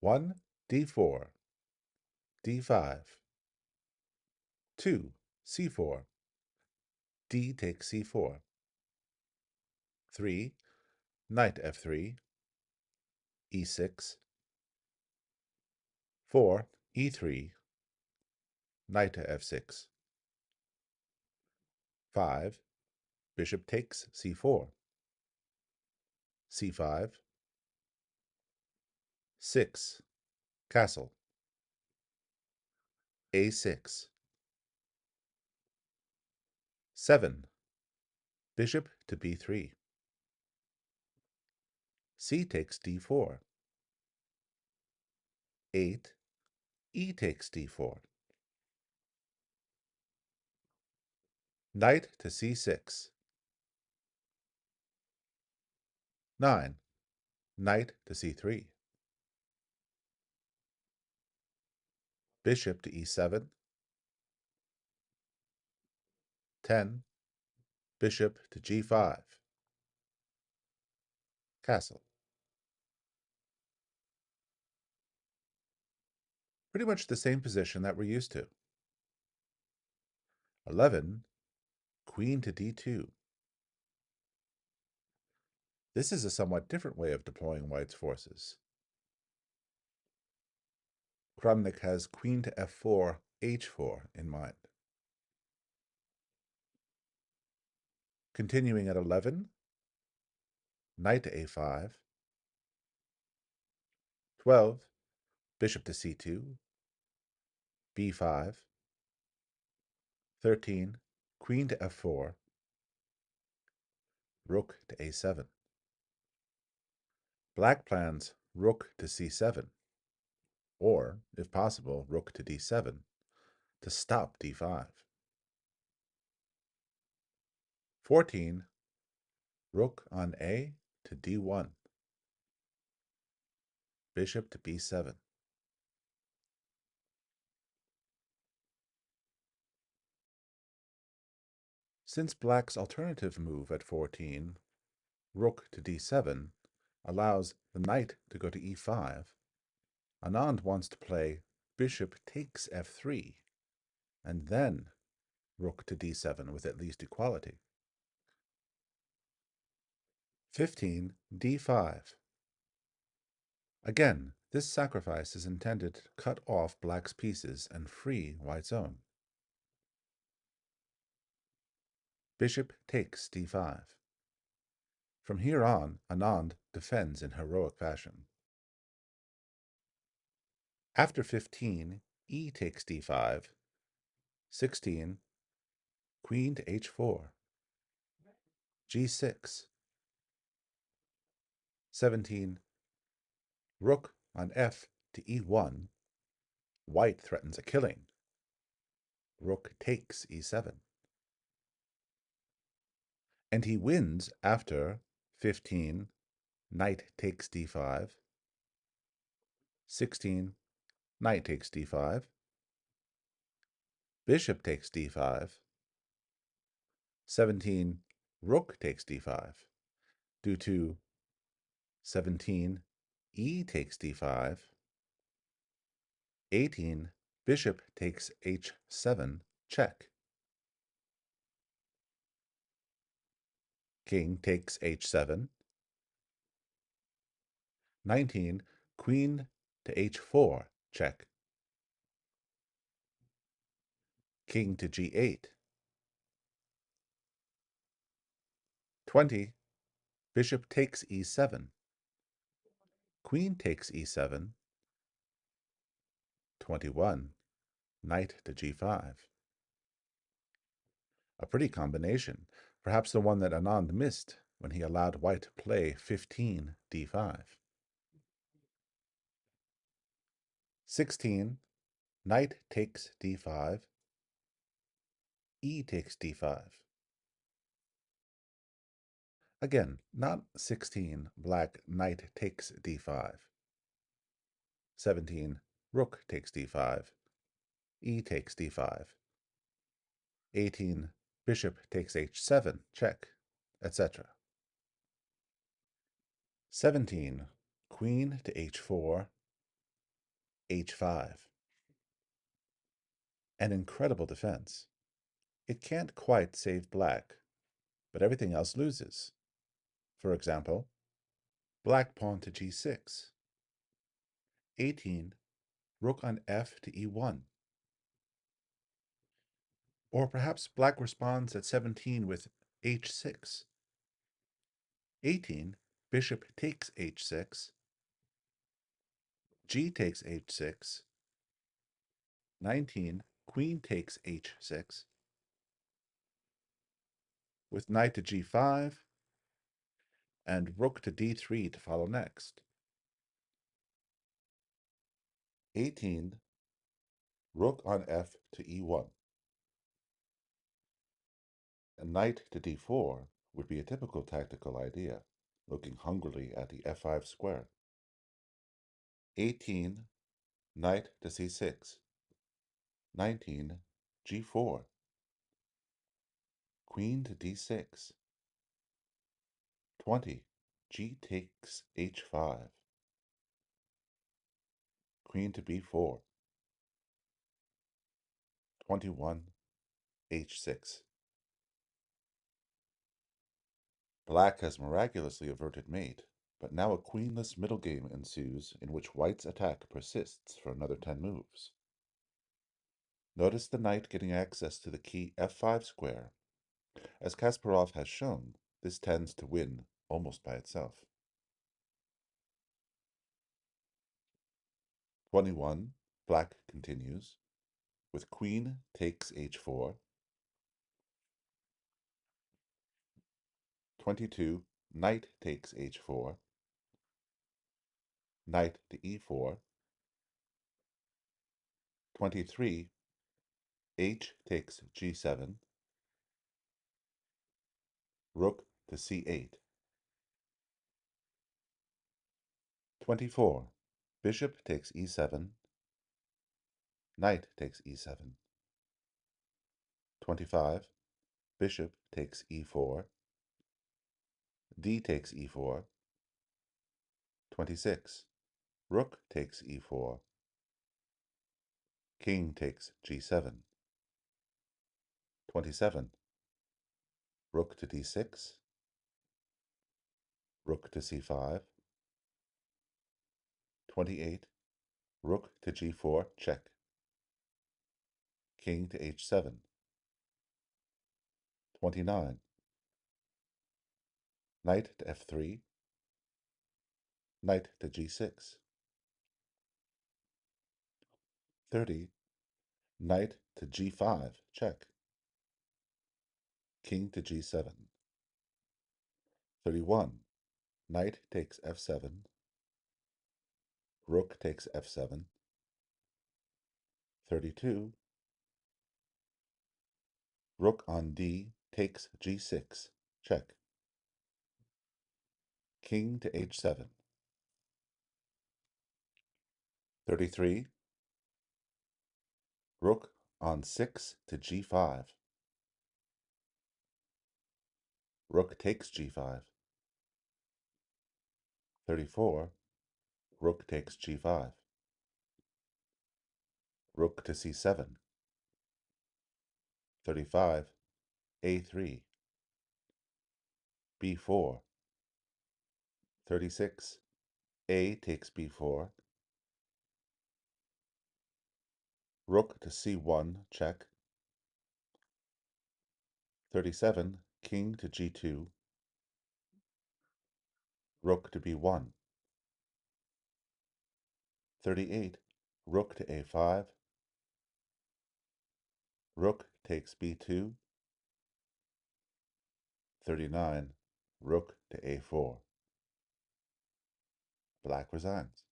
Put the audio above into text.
1, d4, d5. 2, c4, d takes c4. 3, knight f3, e6. 4, e3, knight to f6. 5, bishop takes c4. c5. 6, castle. a6. 7, bishop to b3. c takes d4. 8, e takes d4. Knight to c6. 9, knight to c3. Bishop to e7. 10, bishop to g5. Castle. Pretty much the same position that we're used to. 11, queen to d2. This is a somewhat different way of deploying white's forces. Kramnik has queen to f4, h4 in mind. Continuing at 11, knight to a5. 12, bishop to c2, b5. 13, queen to f4, rook to a7. Black plans rook to c7, or, if possible, rook to d7, to stop d5. 14, rook on a to d1. Bishop to b7. Since black's alternative move at 14, rook to d7, allows the knight to go to e5, Anand wants to play bishop takes f3, and then rook to d7 with at least equality. 15, d5. Again, this sacrifice is intended to cut off black's pieces and free white's own. Bishop takes d5. From here on, Anand defends in heroic fashion. After 15, e takes d5. 16, queen to h4. g6. 17, rook on f to e1. White threatens a killing. Rook takes e7. And he wins after 15, knight takes d5. 16, knight takes d5. Bishop takes d5. 17, rook takes d5. Due to 17, e takes d5. 18, bishop takes h7, check. King takes h7. 19, queen to h4, check. King to g8. 20, bishop takes e7. Queen takes e7. 21, knight to g5. A pretty combination, perhaps the one that Anand missed when he allowed white to play 15 d5. 16, knight takes d5. E takes d5. Again, not 16, black knight takes d5. 17, rook takes d5. E takes d5. 18, bishop takes h7, check, etc. 17, queen to h4. h5. An incredible defense. It can't quite save black, but everything else loses. For example, black pawn to g6. 18, rook on f to e1. Or perhaps black responds at 17 with h6. 18, bishop takes h6. G takes h6. 19, queen takes h6. With knight to g5, and rook to d3 to follow next. 18, rook on f to e1. A knight to d4 would be a typical tactical idea, looking hungrily at the f5 square. 18, knight to c6. 19, g4. Queen to d6. 20, g takes h5. Queen to b4. 21, h6. Black has miraculously averted mate, but now a queenless middle game ensues in which white's attack persists for another 10 moves. Notice the knight getting access to the key f5 square. As Kasparov has shown, this tends to win almost by itself. 21, black continues, with queen takes h4. 22, knight takes h4. Knight to e4. 23, h takes g7. Rook to c8. 24, bishop takes e7. Knight takes e7. 25, bishop takes e4. D takes e4. 26, rook takes e4. King takes g7. 27, rook to d6. Rook to c5. 28, rook to g4, check. King to h7. 29, knight to f3. Knight to g6. 30, knight to g5, check. King to g7. 31, knight takes f7. Rook takes f7. 32, rook on d takes g6, check. King to h7. 33, rook on 6 to g5. Rook takes g5. 34, rook takes g5. Rook to c7. 35, a3. b4. 36, a takes b4. Rook to c1, check. 37, king to g2. Rook to b1. 38, rook to a5. Rook takes b2. 39, rook to a4. Black resigns.